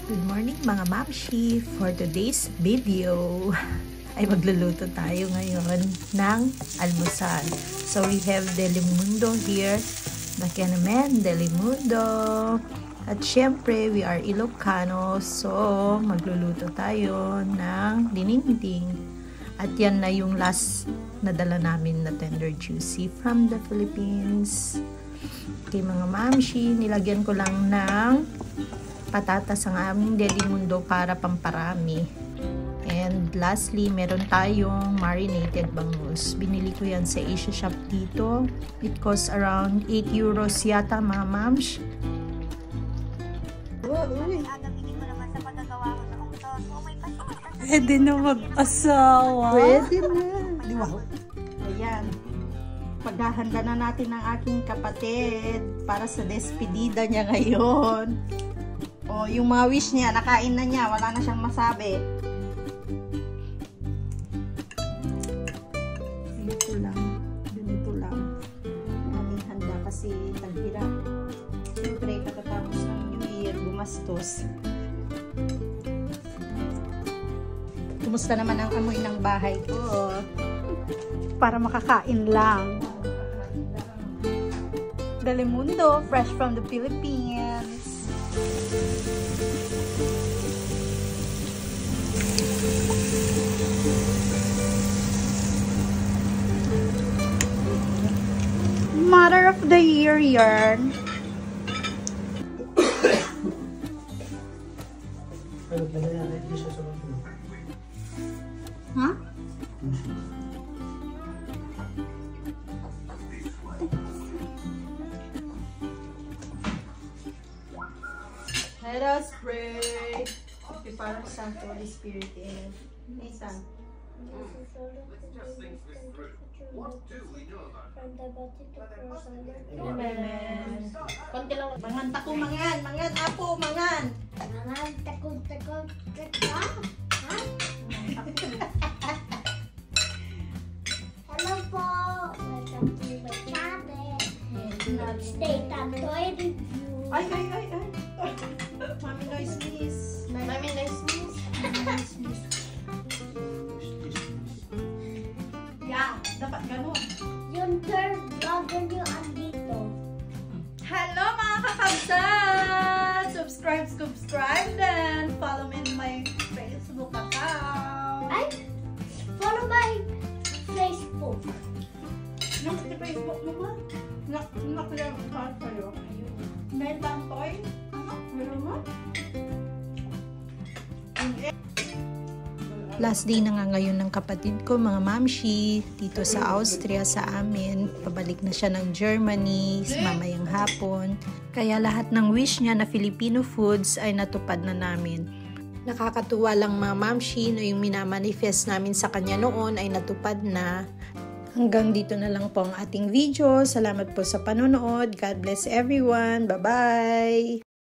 Good morning mga mamshi! For today's video ay magluluto tayo ngayon ng almusal. So we have Delimundo here. Nakya naman, Delimundo. At syempre, we are Ilocano. So magluluto tayo ng dininding. At yan na yung last na dala namin na tender juicy from the Philippines. Okay mga mamshi, nilagyan ko lang ng patatas ang aming Delimundo para pamparami. And lastly, meron tayong marinated bangus. Binili ko yan sa Asia Shop dito. It costs around 8 euros yata mga mams. Gagamitin mo naman sa pagkagawa ko ng utos. Oh my gosh. Pwede na mag-asawa. Pwede na. Di ba? Ayan. Paghahanda na natin ang aking kapatid para sa despedida niya ngayon. O, yung mga wish niya, nakain na niya. Wala na siyang masabi. Ganito lang. Ganito lang. Aming handa kasi taghirap. Siyempre, katatapos ng New Year, gumastos. Kumusta naman ang amoy ng bahay ko? Para makakain lang. Delimundo, fresh from the Philippines. Mother of the year yarn. Huh? Let us pray. Okay, para sa Holy Spirit. Nathan. Amen. Konti lang. Mangan tako, mangan. Mangan, apo, mangan. Mangan, takot. Hello po. Welcome to my channel. Stay Tantoy Review. Ay. Mami noise, miss. Mami noise, miss. Yeah, dapat ganun. Yung third vlogger nyo andito. Hello mga kakabsat! Subscribe, then follow me in my Facebook account. Ay, follow my Facebook. Yung sa Facebook mo ba? Nakilala ka kayo. May tantoy? Meron mo? Last day na nga ngayon ng kapatid ko, mga mamshi, dito sa Austria sa amin. Pabalik na siya ng Germany mamayang hapon. Kaya lahat ng wish niya na Filipino foods ay natupad na namin. Nakakatuwa lang mga mamshi na yung minamanifest namin sa kanya noon ay natupad na. Hanggang dito na lang po ang ating video. Salamat po sa panonood. God bless everyone. Bye-bye!